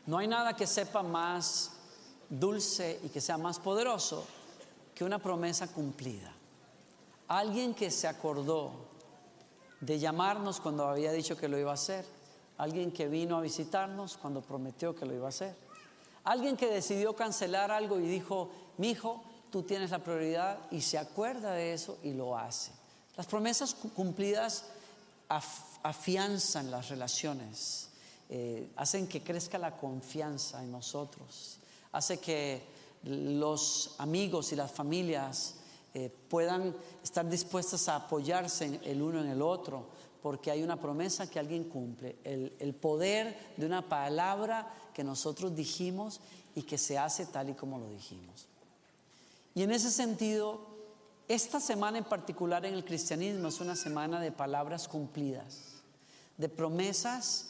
No hay nada que sepa más dulce y que sea más poderoso que una promesa cumplida. Alguien que se acordó de llamarnos cuando había dicho que lo iba a hacer. Alguien que vino a visitarnos cuando prometió que lo iba a hacer. Alguien que decidió cancelar algo y dijo: mi hijo, tú tienes la prioridad, y se acuerda de eso y lo hace. Las promesas cumplidas afianzan las relaciones, hacen que crezca la confianza en nosotros, hace que los amigos y las familias puedan estar dispuestas a apoyarse el uno en el otro, porque hay una promesa que alguien cumple, el poder de una palabra que nosotros dijimos y que se hace tal y como lo dijimos. Y en ese sentido, esta semana en particular en el cristianismo es una semana de palabras cumplidas, de promesas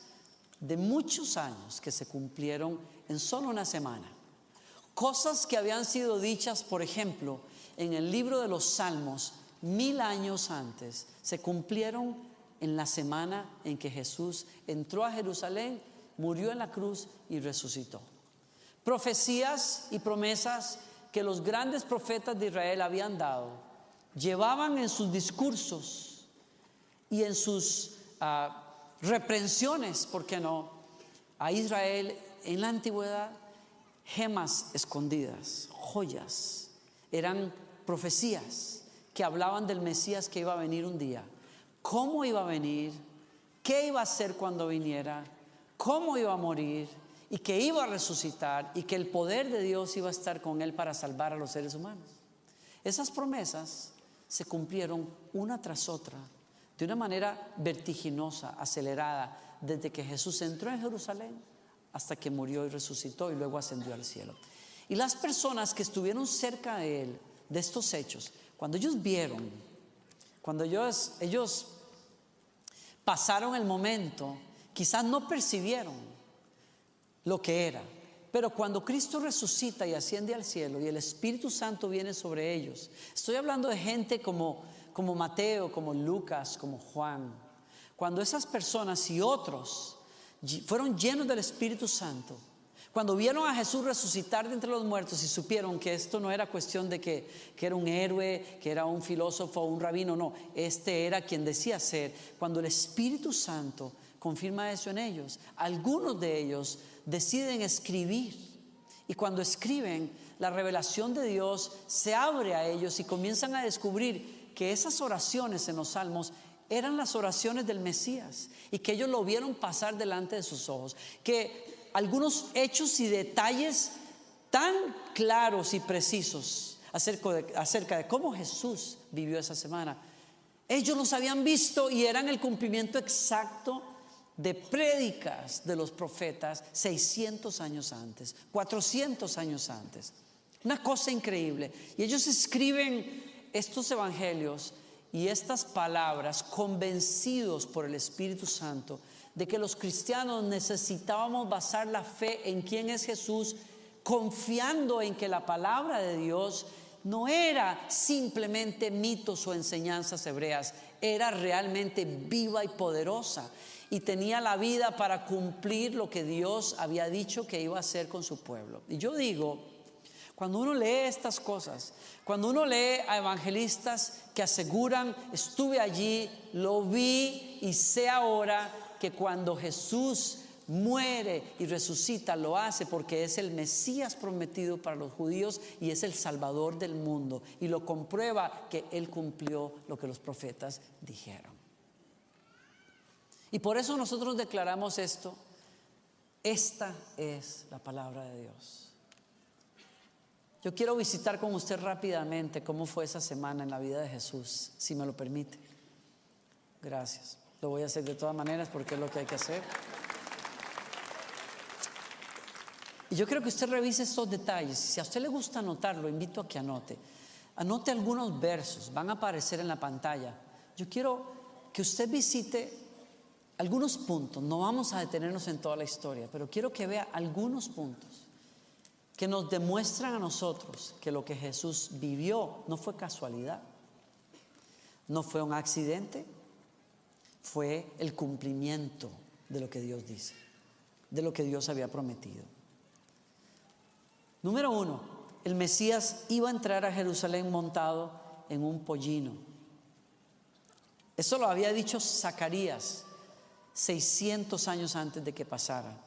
de muchos años que se cumplieron en solo una semana. Cosas que habían sido dichas, por ejemplo, en el libro de los Salmos 1000 años antes, se cumplieron en la semana en que Jesús entró a Jerusalén, murió en la cruz y resucitó. Profecías y promesas que los grandes profetas de Israel habían dado, llevaban en sus discursos y en sus reprensiones, ¿por qué no?, a Israel en la antigüedad, gemas escondidas, joyas. Eran profecías que hablaban del Mesías que iba a venir un día, cómo iba a venir, qué iba a hacer cuando viniera, cómo iba a morir y que iba a resucitar y que el poder de Dios iba a estar con él para salvar a los seres humanos. Esas promesas se cumplieron una tras otra de una manera vertiginosa, acelerada, desde que Jesús entró en Jerusalén hasta que murió y resucitó y luego ascendió al cielo. Y las personas que estuvieron cerca de él, de estos hechos, cuando ellos vieron, cuando ellos pasaron el momento, quizás no percibieron lo que era, pero cuando Cristo resucita y asciende al cielo y el Espíritu Santo viene sobre ellos, estoy hablando de gente como Mateo, como Lucas, como Juan, cuando esas personas y otros fueron llenos del Espíritu Santo, cuando vieron a Jesús resucitar de entre los muertos y supieron que esto no era cuestión de que era un héroe, que era un filósofo o un rabino, no, este era quien decía ser. Cuando el Espíritu Santo confirma eso en ellos, algunos de ellos deciden escribir, y cuando escriben, la revelación de Dios se abre a ellos y comienzan a descubrir que esas oraciones en los salmos eran las oraciones del Mesías y que ellos lo vieron pasar delante de sus ojos, que algunos hechos y detalles tan claros y precisos acerca de cómo Jesús vivió esa semana, ellos los habían visto y eran el cumplimiento exacto de prédicas de los profetas 600 años antes, 400 años antes. Una cosa increíble. Y ellos escriben estos evangelios y estas palabras convencidos por el Espíritu Santo de que los cristianos necesitábamos basar la fe en quién es Jesús, confiando en que la palabra de Dios no era simplemente mitos o enseñanzas hebreas, era realmente viva y poderosa y tenía la vida para cumplir lo que Dios había dicho que iba a hacer con su pueblo. Y yo digo, cuando uno lee estas cosas, cuando uno lee a evangelistas que aseguran: estuve allí, lo vi y sé ahora que cuando Jesús muere y resucita lo hace porque es el Mesías prometido para los judíos y es el Salvador del mundo, y lo comprueba que Él cumplió lo que los profetas dijeron. Y por eso nosotros declaramos esto: esta es la palabra de Dios. Yo quiero visitar con usted rápidamente cómo fue esa semana en la vida de Jesús, si me lo permite. Gracias. Lo voy a hacer de todas maneras porque es lo que hay que hacer. Y yo quiero que usted revise estos detalles. Si a usted le gusta anotar, lo invito a que anote. Anote algunos versos, van a aparecer en la pantalla. Yo quiero que usted visite algunos puntos. No vamos a detenernos en toda la historia, pero quiero que vea algunos puntos que nos demuestran a nosotros que lo que Jesús vivió no fue casualidad, no fue un accidente, fue el cumplimiento de lo que Dios dice. de lo que Dios había prometido. Número 1, el Mesías iba a entrar a Jerusalén montado en un pollino. Eso lo había dicho Zacarías 600 años antes de que pasara.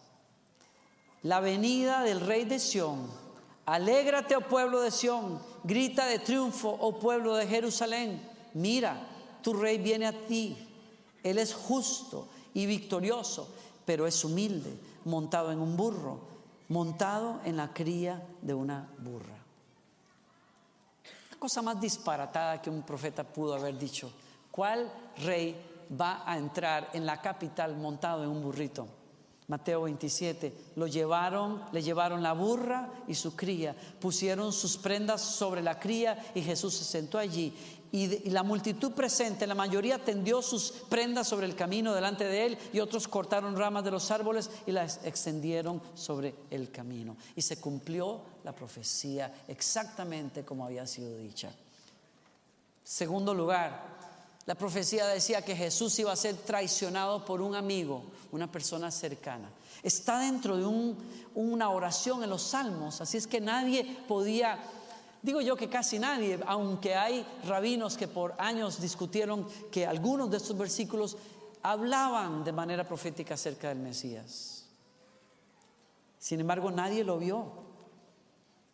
La venida del rey de Sión. Alégrate, oh pueblo de Sión, grita de triunfo, oh pueblo de Jerusalén. Mira, tu rey viene a ti. Él es justo y victorioso, pero es humilde, montado en un burro, montado en la cría de una burra. La cosa más disparatada que un profeta pudo haber dicho. ¿Cuál rey va a entrar en la capital montado en un burrito? Mateo 27, le llevaron la burra y su cría, pusieron sus prendas sobre la cría y Jesús se sentó allí. Y la multitud presente, la mayoría tendió sus prendas sobre el camino delante de él, y otros cortaron ramas de los árboles y las extendieron sobre el camino. Y se cumplió la profecía exactamente como había sido dicha. Segundo lugar, la profecía decía que Jesús iba a ser traicionado por un amigo, una persona cercana. Está dentro de una oración en los Salmos, así es que nadie podía, digo yo que casi nadie, aunque hay rabinos que por años discutieron que algunos de estos versículos hablaban de manera profética acerca del Mesías. Sin embargo, nadie lo vio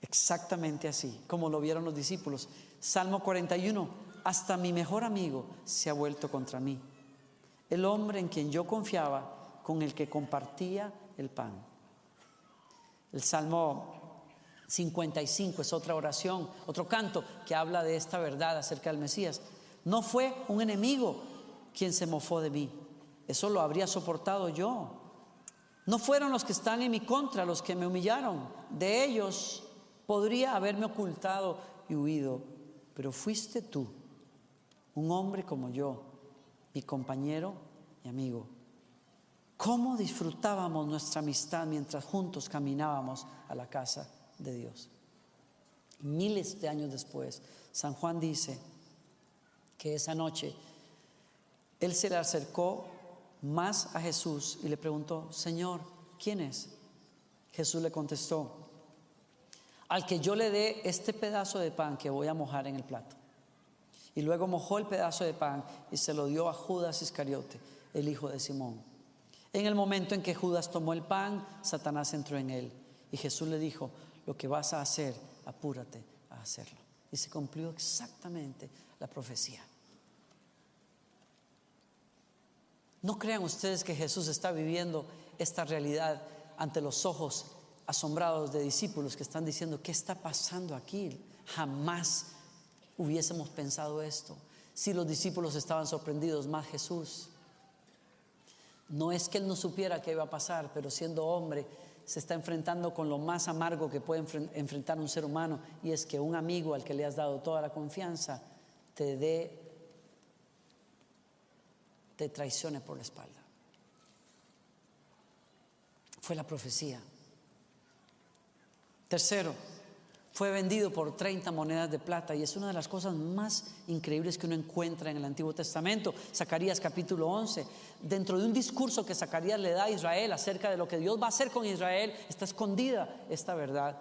exactamente así, como lo vieron los discípulos. Salmo 41. Hasta mi mejor amigo se ha vuelto contra mí. El hombre en quien yo confiaba, con el que compartía el pan. El Salmo 55 es otra oración, otro canto que habla de esta verdad acerca del Mesías. No fue un enemigo quien se mofó de mí. Eso lo habría soportado yo. No fueron los que están en mi contra los que me humillaron. De ellos podría haberme ocultado y huido. Pero fuiste tú, un hombre como yo, mi compañero y amigo. ¿Cómo disfrutábamos nuestra amistad mientras juntos caminábamos a la casa de Dios? Miles de años después, San Juan dice que esa noche él se le acercó más a Jesús y le preguntó: Señor, ¿quién es? Jesús le contestó: al que yo le dé este pedazo de pan que voy a mojar en el plato. Y luego mojó el pedazo de pan y se lo dio a Judas Iscariote, el hijo de Simón. En el momento en que Judas tomó el pan, Satanás entró en él. Y Jesús le dijo: lo que vas a hacer, apúrate a hacerlo. Y se cumplió exactamente la profecía. No crean ustedes que Jesús está viviendo esta realidad ante los ojos asombrados de discípulos que están diciendo: ¿qué está pasando aquí? Jamás hubiésemos pensado esto. Si los discípulos estaban sorprendidos, más Jesús. No es que él no supiera qué iba a pasar, pero siendo hombre se está enfrentando con lo más amargo que puede enfrentar un ser humano, y es que un amigo al que le has dado toda la confianza te traicione por la espalda. Fue la profecía. Tercero, fue vendido por 30 monedas de plata, y es una de las cosas más increíbles que uno encuentra en el Antiguo Testamento. Zacarías capítulo 11, dentro de un discurso que Zacarías le da a Israel acerca de lo que Dios va a hacer con Israel, está escondida esta verdad.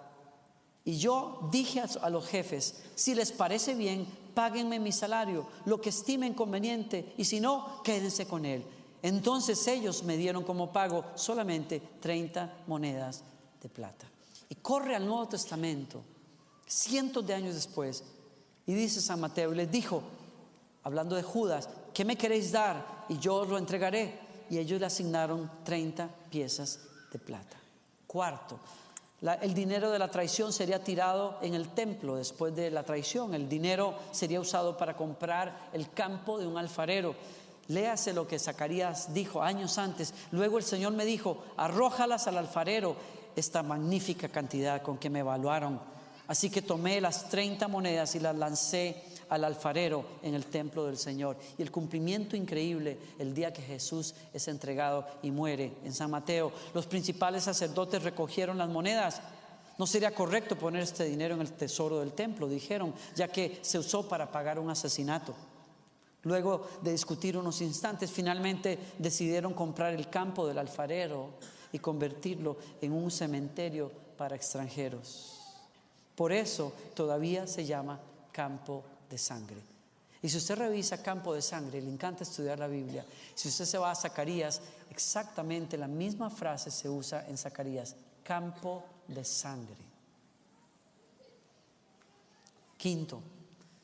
Y yo dije a los jefes: si les parece bien, páguenme mi salario, lo que estimen conveniente, y si no, quédense con él. Entonces ellos me dieron como pago solamente 30 monedas de plata. Y corre al Nuevo Testamento, cientos de años después, y dice San Mateo, y les dijo, hablando de Judas: ¿qué me queréis dar? Y yo os lo entregaré. Y ellos le asignaron 30 piezas de plata. Cuarto, el dinero de la traición sería tirado en el templo después de la traición. El dinero sería usado para comprar el campo de un alfarero. Léase lo que Zacarías dijo años antes. Luego el Señor me dijo: arrójalas al alfarero, esta magnífica cantidad con que me evaluaron. Así que tomé las 30 monedas y las lancé al alfarero en el templo del Señor. Y el cumplimiento increíble, el día que Jesús es entregado y muere en San Mateo, los principales sacerdotes recogieron las monedas. No sería correcto poner este dinero en el tesoro del templo, dijeron, ya que se usó para pagar un asesinato. Luego de discutir unos instantes, finalmente decidieron comprar el campo del alfarero. y convertirlo en un cementerio para extranjeros. Por eso todavía se llama campo de sangre. Y si usted revisa campo de sangre, le encanta estudiar la Biblia, si usted se va a Zacarías, exactamente la misma frase se usa en Zacarías, campo de sangre. Quinto,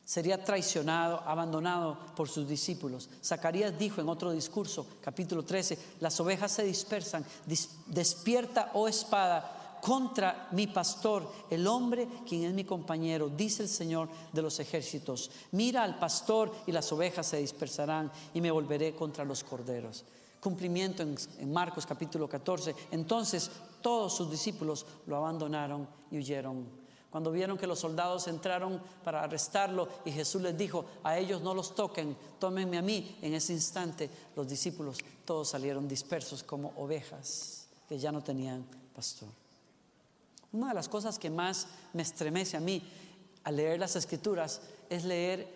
sería traicionado, abandonado por sus discípulos. Zacarías dijo en otro discurso, capítulo 13, las ovejas se dispersan, despierta, oh espada, contra mi pastor, el hombre quien es mi compañero, dice el Señor de los ejércitos. Mira al pastor y las ovejas se dispersarán y me volveré contra los corderos. Cumplimiento en Marcos capítulo 14. Entonces todos sus discípulos lo abandonaron y huyeron. Cuando vieron que los soldados entraron para arrestarlo y Jesús les dijo, a ellos no los toquen, tómenme a mí. En ese instante los discípulos todos salieron dispersos como ovejas que ya no tenían pastor. Una de las cosas que más me estremece a mí al leer las Escrituras es leer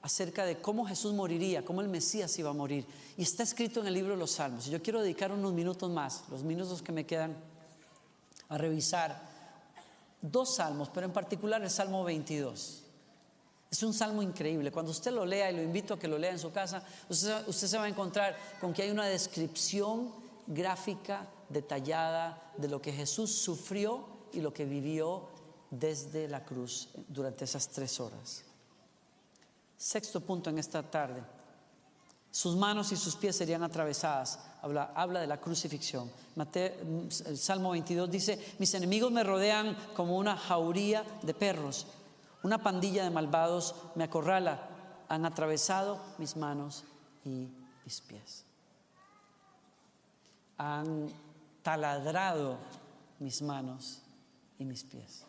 acerca de cómo Jesús moriría, cómo el Mesías iba a morir. Y está escrito en el libro de los Salmos. Yo quiero dedicar unos minutos más, los minutos que me quedan, a revisar 2 salmos, pero en particular el Salmo 22. Es un salmo increíble. Cuando usted lo lea, y lo invito a que lo lea en su casa, usted se va a encontrar con que hay una descripción gráfica, detallada de lo que Jesús sufrió y lo que vivió desde la cruz durante esas 3 horas. Sexto punto en esta tarde: sus manos y sus pies serían atravesadas. Habla de la crucifixión. El Salmo 22 dice: mis enemigos me rodean como una jauría de perros, una pandilla de malvados me acorrala, han atravesado mis manos y mis pies, han taladrado mis manos y mis pies.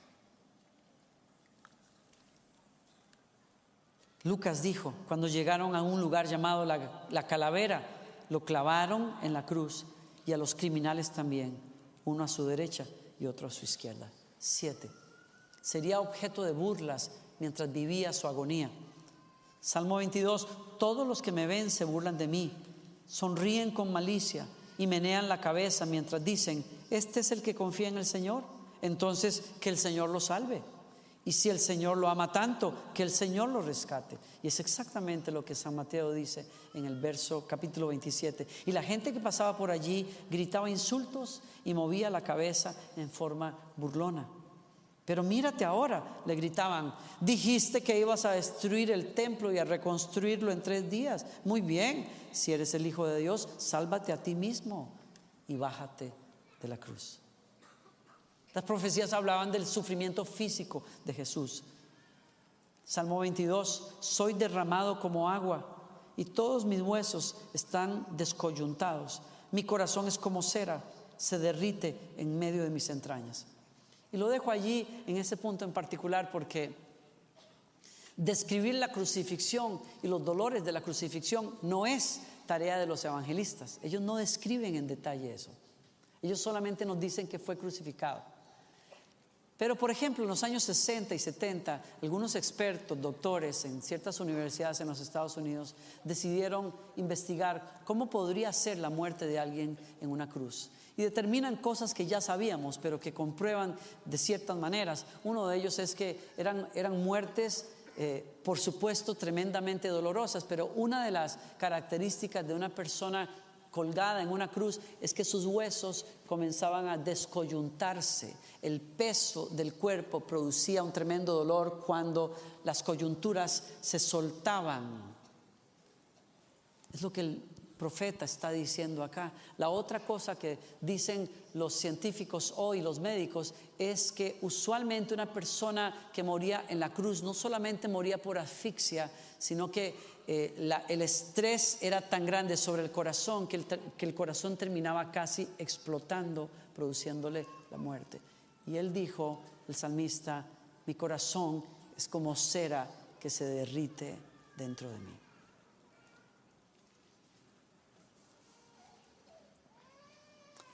Lucas dijo, cuando llegaron a un lugar llamado la Calavera, lo clavaron en la cruz, y a los criminales también, uno a su derecha y otro a su izquierda. 7. Sería objeto de burlas mientras vivía su agonía. Salmo 22, todos los que me ven se burlan de mí, sonríen con malicia y menean la cabeza mientras dicen, este es el que confía en el Señor, entonces que el Señor lo salve. Y si el Señor lo ama tanto, que el Señor lo rescate. Y es exactamente lo que San Mateo dice en el capítulo 27. Y la gente que pasaba por allí gritaba insultos y movía la cabeza en forma burlona. Pero mírate ahora, le gritaban, dijiste que ibas a destruir el templo y a reconstruirlo en 3 días. Muy bien, si eres el Hijo de Dios, sálvate a ti mismo y bájate de la cruz. Las profecías hablaban del sufrimiento físico de Jesús. Salmo 22, soy derramado como agua y todos mis huesos están descoyuntados. Mi corazón es como cera, se derrite en medio de mis entrañas. Y lo dejo allí en ese punto en particular porque describir la crucifixión y los dolores de la crucifixión no es tarea de los evangelistas. Ellos no describen en detalle eso. Ellos solamente nos dicen que fue crucificado. Pero por ejemplo en los años 60 y 70 algunos expertos, doctores en ciertas universidades en los Estados Unidos decidieron investigar cómo podría ser la muerte de alguien en una cruz y determinan cosas que ya sabíamos pero que comprueban de ciertas maneras. Uno de ellos es que eran muertes por supuesto tremendamente dolorosas, pero una de las características de una persona colgada en una cruz es que sus huesos comenzaban a descoyuntarse. El peso del cuerpo producía un tremendo dolor cuando las coyunturas se soltaban. Es lo que el profeta está diciendo acá. La otra cosa que dicen los científicos hoy, los médicos, es que usualmente una persona que moría en la cruz no solamente moría por asfixia, sino que el estrés era tan grande sobre el corazón que el corazón terminaba casi explotando, produciéndole la muerte. Y él dijo, el salmista, mi corazón es como cera que se derrite dentro de mí.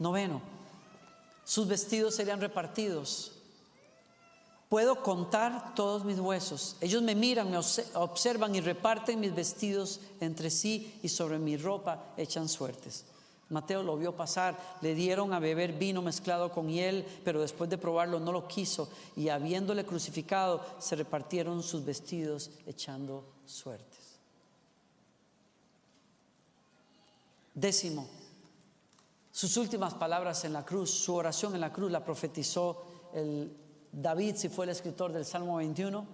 Noveno, sus vestidos serían repartidos. Puedo contar todos mis huesos. Ellos me miran, me observan y reparten mis vestidos entre sí y sobre mi ropa echan suertes. Mateo lo vio pasar, le dieron a beber vino mezclado con hiel, pero después de probarlo no lo quiso, y habiéndole crucificado se repartieron sus vestidos echando suertes. 10, sus últimas palabras en la cruz, su oración en la cruz la profetizó David, si fue el escritor del Salmo 21.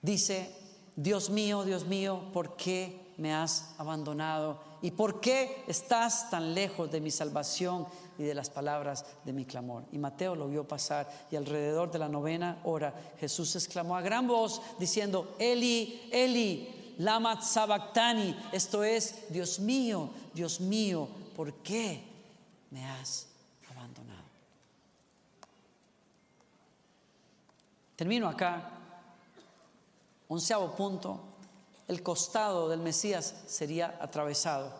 Dice: Dios mío, ¿por qué me has abandonado? ¿Y por qué estás tan lejos de mi salvación y de las palabras de mi clamor? Y Mateo lo vio pasar, y alrededor de la 9ª hora Jesús exclamó a gran voz diciendo: Eli, Eli, lama sabactani. Esto es: Dios mío, ¿por qué me has abandonado? Termino acá. 11º punto: el costado del Mesías sería atravesado.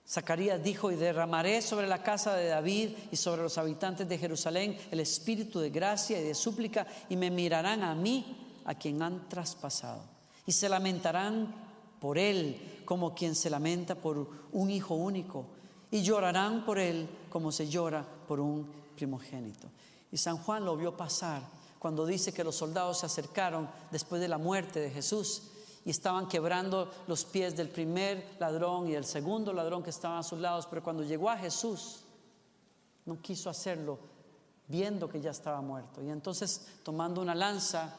Zacarías dijo: y derramaré sobre la casa de David y sobre los habitantes de Jerusalén el espíritu de gracia y de súplica, y me mirarán a mí, a quien han traspasado, y se lamentarán por él como quien se lamenta por un hijo único, y llorarán por él como se llora por un primogénito. Y San Juan lo vio pasar cuando dice que los soldados se acercaron después de la muerte de Jesús y estaban quebrando los pies del primer ladrón y del segundo ladrón que estaban a sus lados, pero cuando llegó a Jesús no quiso hacerlo, viendo que ya estaba muerto. Y entonces, tomando una lanza,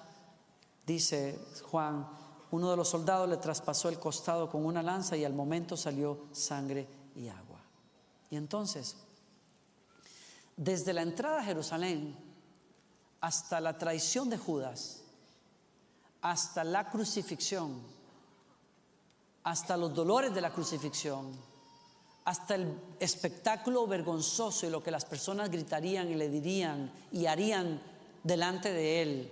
dice Juan, uno de los soldados le traspasó el costado con una lanza, y al momento salió sangre y agua. Y entonces, desde la entrada a Jerusalén hasta la traición de Judas, hasta la crucifixión, hasta los dolores de la crucifixión, hasta el espectáculo vergonzoso y lo que las personas gritarían y le dirían y harían delante de él,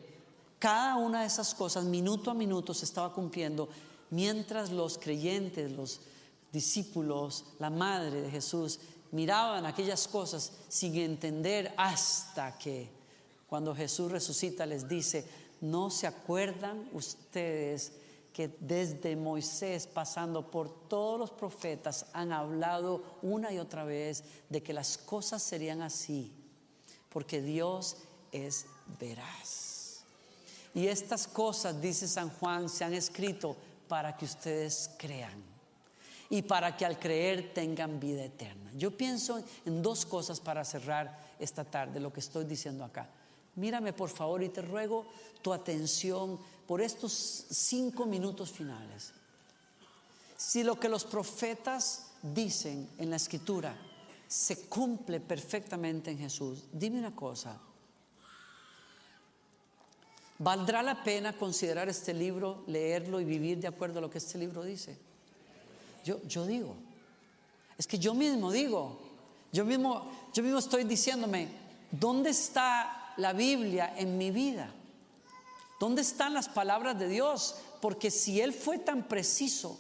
cada una de esas cosas minuto a minuto se estaba cumpliendo, mientras los creyentes, los discípulos, la madre de Jesús miraban aquellas cosas sin entender, hasta que cuando Jesús resucita les dice: ¿no se acuerdan ustedes que desde Moisés pasando por todos los profetas han hablado una y otra vez de que las cosas serían así? Porque Dios es veraz. Y estas cosas, dice San Juan, se han escrito para que ustedes crean y para que al creer tengan vida eterna. Yo pienso en 2 cosas para cerrar esta tarde, lo que estoy diciendo acá. Mírame por favor y te ruego tu atención por estos 5 minutos finales. Si lo que los profetas dicen en la Escritura se cumple perfectamente en Jesús, dime una cosa: ¿valdrá la pena considerar este libro, leerlo y vivir de acuerdo a lo que este libro dice? Yo digo, es que yo mismo estoy diciéndome, ¿dónde está la Biblia en mi vida? ¿Dónde están las palabras de Dios? Porque si Él fue tan preciso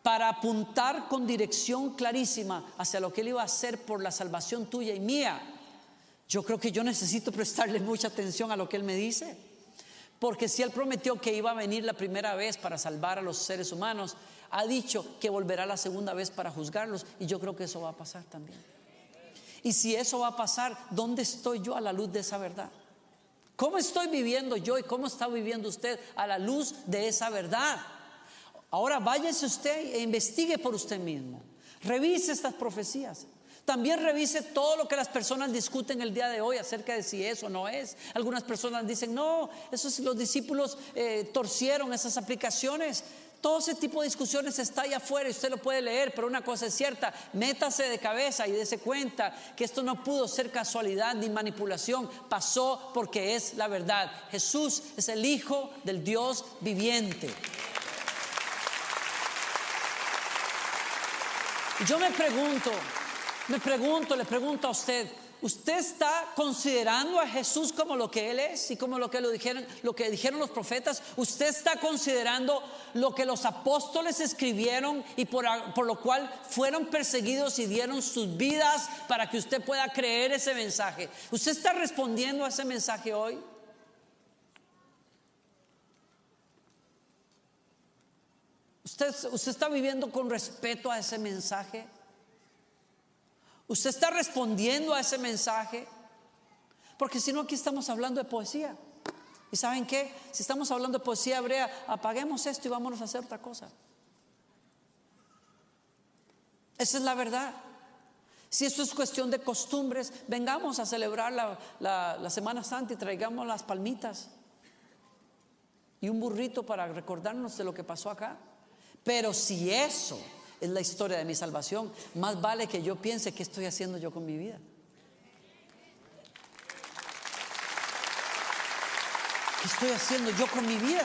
para apuntar con dirección clarísima hacia lo que Él iba a hacer por la salvación tuya y mía, yo creo que yo necesito prestarle mucha atención a lo que Él me dice. Porque si Él prometió que iba a venir la primera vez para salvar a los seres humanos, ha dicho que volverá la segunda vez para juzgarlos, y yo creo que eso va a pasar también. Y si eso va a pasar, ¿dónde estoy yo a la luz de esa verdad? ¿Cómo estoy viviendo yo y cómo está viviendo usted a la luz de esa verdad? Ahora váyase usted e investigue por usted mismo. Revise estas profecías. También revise todo lo que las personas discuten el día de hoy acerca de si eso no es. Algunas personas dicen: no, los discípulos torcieron esas aplicaciones. Todo ese tipo de discusiones está allá afuera y usted lo puede leer, pero una cosa es cierta: métase de cabeza y dése cuenta que esto no pudo ser casualidad ni manipulación, pasó porque es la verdad. Jesús es el Hijo del Dios viviente. Y yo le pregunto a usted: ¿usted está considerando a Jesús como lo que Él es y como lo que dijeron los profetas? ¿Usted está considerando lo que los apóstoles escribieron y por lo cual fueron perseguidos y dieron sus vidas para que usted pueda creer ese mensaje? ¿Usted está respondiendo a ese mensaje hoy? ¿Usted está viviendo con respeto a ese mensaje? ¿Usted está respondiendo a ese mensaje? Porque si no, aquí estamos hablando de poesía. ¿Y saben qué? Si estamos hablando de poesía hebrea, apaguemos esto y vámonos a hacer otra cosa. Esa es la verdad. Si esto es cuestión de costumbres, vengamos a celebrar la Semana Santa y traigamos las palmitas y un burrito para recordarnos de lo que pasó acá. Pero si eso es la historia de mi salvación, más vale que yo piense qué estoy haciendo yo con mi vida. ¿Qué estoy haciendo yo con mi vida?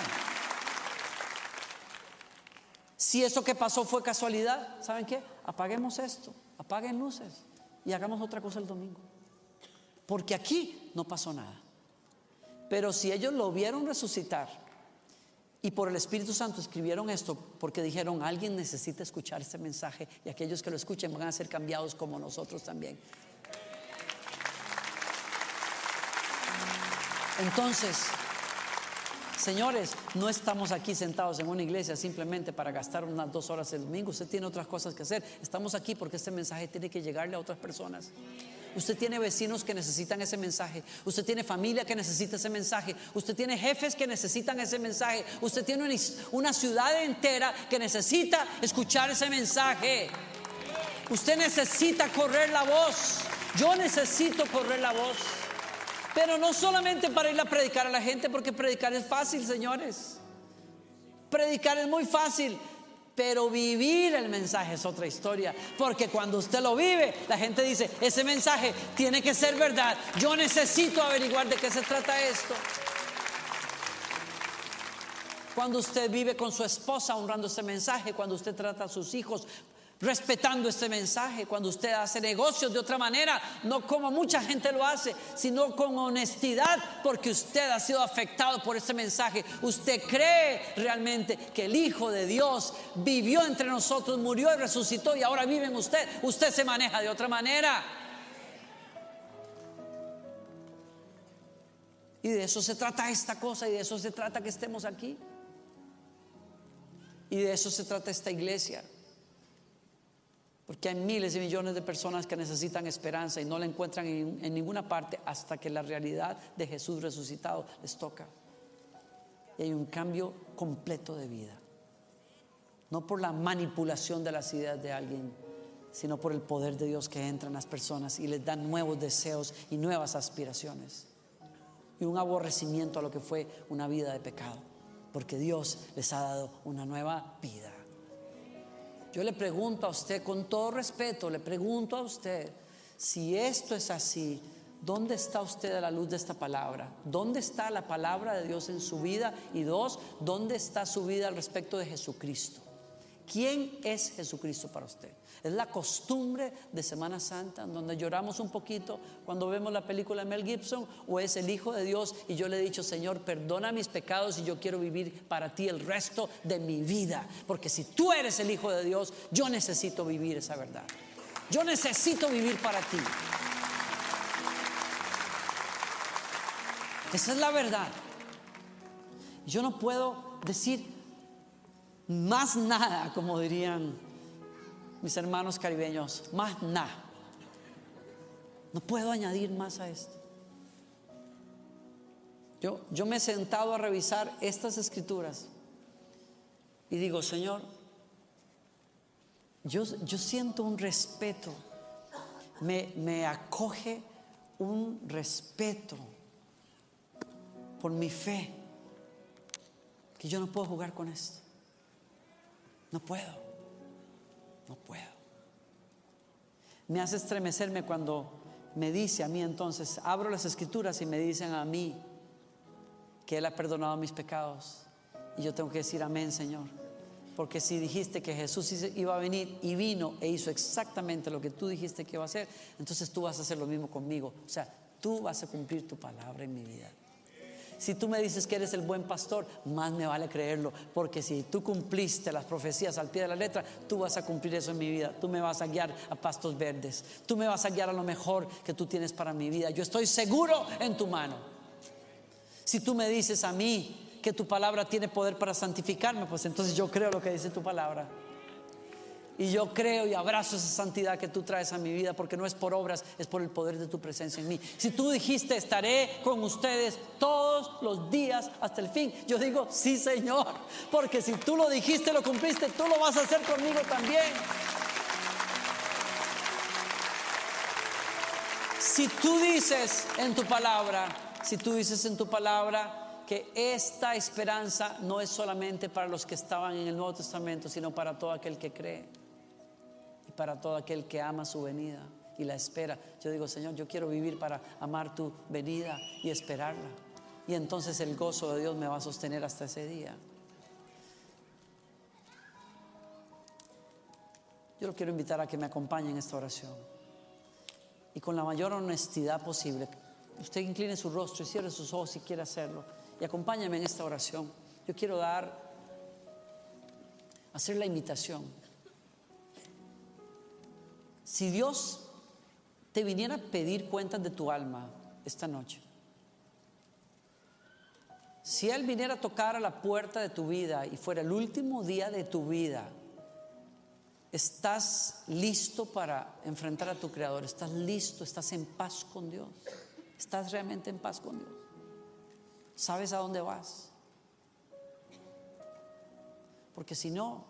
Si eso que pasó fue casualidad, ¿saben qué? Apaguemos esto, apaguen luces y hagamos otra cosa el domingo. Porque aquí no pasó nada. Pero si ellos lo vieron resucitar y por el Espíritu Santo escribieron esto, porque dijeron, alguien necesita escuchar este mensaje y aquellos que lo escuchen van a ser cambiados como nosotros también. Entonces, señores, no estamos aquí sentados en una iglesia simplemente para gastar unas 2 horas el domingo. Usted tiene otras cosas que hacer. Estamos aquí porque este mensaje tiene que llegarle a otras personas. Usted tiene vecinos que necesitan ese mensaje. Usted tiene familia que necesita ese mensaje. Usted tiene jefes que necesitan ese mensaje. Usted tiene una ciudad entera que necesita escuchar ese mensaje. Usted necesita correr la voz. Yo necesito correr la voz. Pero no solamente para ir a predicar a la gente, porque predicar es fácil, señores. Predicar es muy fácil, pero vivir el mensaje es otra historia. Porque cuando usted lo vive, la gente dice, ese mensaje tiene que ser verdad. Yo necesito averiguar de qué se trata esto. Cuando usted vive con su esposa honrando ese mensaje, cuando usted trata a sus hijos respetando este mensaje, cuando usted hace negocios de otra manera, no como mucha gente lo hace, sino con honestidad, porque usted ha sido afectado por este mensaje. Usted cree realmente que el Hijo de Dios vivió entre nosotros, murió y resucitó y ahora vive en usted. Usted se maneja de otra manera. Y de eso se trata esta cosa, y de eso se trata que estemos aquí, y de eso se trata esta iglesia. Porque hay miles y millones de personas que necesitan esperanza y no la encuentran en ninguna parte hasta que la realidad de Jesús resucitado les toca. Y hay un cambio completo de vida. No por la manipulación de las ideas de alguien, sino por el poder de Dios que entra en las personas y les da nuevos deseos y nuevas aspiraciones. Y un aborrecimiento a lo que fue una vida de pecado. Porque Dios les ha dado una nueva vida. Yo le pregunto a usted, con todo respeto, le pregunto a usted, si esto es así, ¿dónde está usted a la luz de esta palabra? ¿Dónde está la palabra de Dios en su vida? Y 2, ¿dónde está su vida al respecto de Jesucristo? ¿Quién es Jesucristo para usted? ¿Es la costumbre de Semana Santa, donde lloramos un poquito cuando vemos la película de Mel Gibson? ¿O es el Hijo de Dios? Y yo le he dicho, Señor, perdona mis pecados y yo quiero vivir para ti el resto de mi vida. Porque si tú eres el Hijo de Dios, yo necesito vivir esa verdad. Yo necesito vivir para ti. Esa es la verdad. Yo no puedo decir más nada, como dirían mis hermanos caribeños, más nada. No puedo añadir más a esto. Yo me he sentado a revisar estas escrituras y digo, Señor, yo siento un respeto, me acoge un respeto por mi fe, que yo no puedo jugar con esto. No puedo. Me hace estremecerme cuando me dice a mí, entonces abro las escrituras y me dicen a mí que Él ha perdonado mis pecados. Y yo tengo que decir amén, Señor. Porque si dijiste que Jesús iba a venir y vino e hizo exactamente lo que tú dijiste que iba a hacer, entonces tú vas a hacer lo mismo conmigo. O sea, tú vas a cumplir tu palabra en mi vida. Si tú me dices que eres el buen pastor, más me vale creerlo, porque si tú cumpliste las profecías al pie de la letra, tú vas a cumplir eso en mi vida. Tú me vas a guiar a pastos verdes, tú me vas a guiar a lo mejor que tú tienes para mi vida. Yo estoy seguro en tu mano. Si tú me dices a mí que tu palabra tiene poder para santificarme, pues entonces yo creo lo que dice tu palabra. Y yo creo y abrazo esa santidad que tú traes a mi vida, porque no es por obras, es por el poder de tu presencia en mí. Si tú dijiste, estaré con ustedes todos los días hasta el fin, yo digo, sí, Señor, porque si tú lo dijiste, lo cumpliste, tú lo vas a hacer conmigo también. Si tú dices en tu palabra, que esta esperanza no es solamente para los que estaban en el Nuevo Testamento, sino para todo aquel que cree y para todo aquel que ama su venida y la espera. Yo digo, Señor, yo quiero vivir para amar tu venida y esperarla. Y entonces el gozo de Dios me va a sostener hasta ese día. Yo lo quiero invitar a que me acompañe en esta oración. Y con la mayor honestidad posible, usted incline su rostro y cierre sus ojos si quiere hacerlo. Y acompáñame en esta oración. Yo quiero hacer la invitación. Si Dios te viniera a pedir cuentas de tu alma esta noche, si Él viniera a tocar a la puerta de tu vida y fuera el último día de tu vida, ¿estás listo para enfrentar a tu Creador? ¿Estás listo? ¿Estás en paz con Dios? ¿Estás realmente en paz con Dios? ¿Sabes a dónde vas? Porque si no,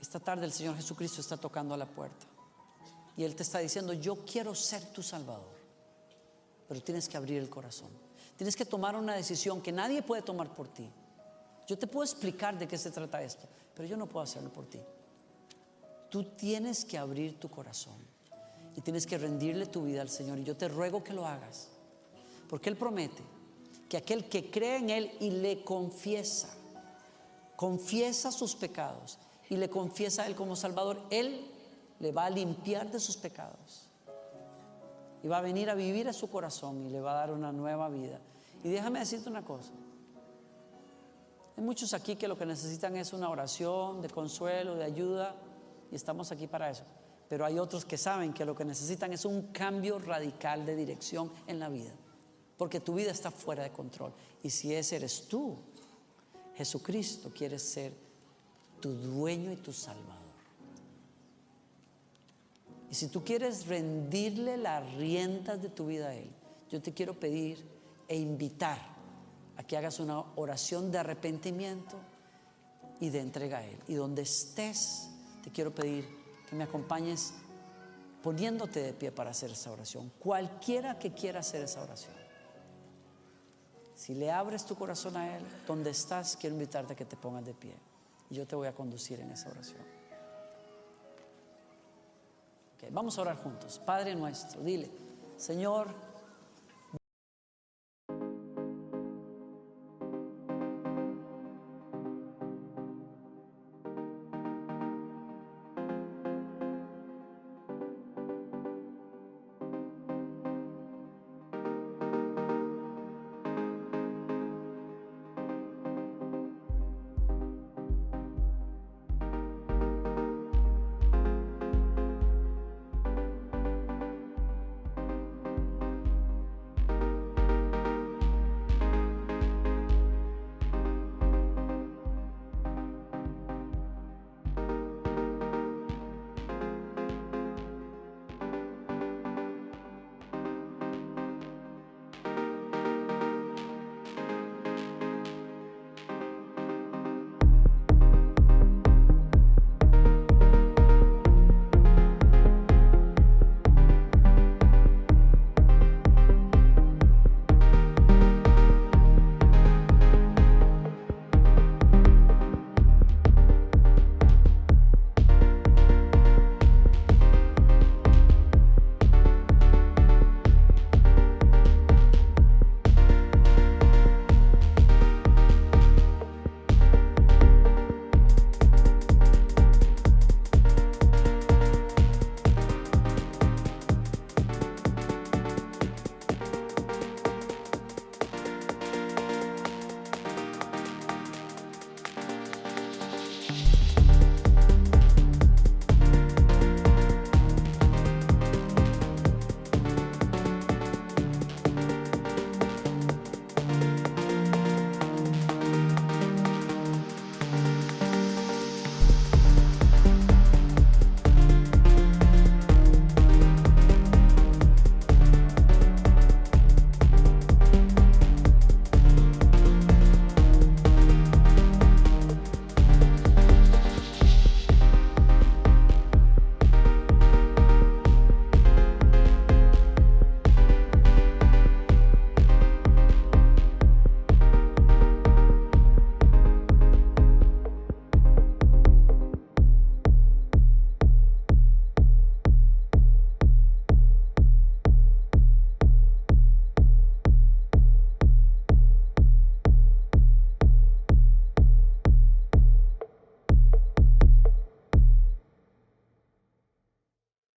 esta tarde el Señor Jesucristo está tocando a la puerta y Él te está diciendo, yo quiero ser tu Salvador, pero tienes que abrir el corazón. Tienes que tomar una decisión que nadie puede tomar por ti. Yo te puedo explicar de qué se trata esto, pero yo no puedo hacerlo por ti. Tú tienes que abrir tu corazón y tienes que rendirle tu vida al Señor, y yo te ruego que lo hagas, porque Él promete que aquel que cree en Él y le confiesa sus pecados y le confiesa a Él como Salvador, Él le va a limpiar de sus pecados y va a venir a vivir a su corazón y le va a dar una nueva vida. Y déjame decirte una cosa: hay muchos aquí que lo que necesitan es una oración de consuelo, de ayuda, y estamos aquí para eso. Pero hay otros que saben que lo que necesitan es un cambio radical de dirección en la vida, porque tu vida está fuera de control. Y si ese eres tú, Jesucristo quiere ser tu dueño y tu Salvador. Y si tú quieres rendirle las riendas de tu vida a Él, yo te quiero pedir e invitar a que hagas una oración de arrepentimiento y de entrega a Él. Y donde estés, te quiero pedir que me acompañes poniéndote de pie para hacer esa oración. Cualquiera que quiera hacer esa oración, si le abres tu corazón a Él, donde estás, quiero invitarte a que te pongas de pie y yo te voy a conducir en esa oración. Okay, vamos a orar juntos. Padre nuestro, dile: Señor,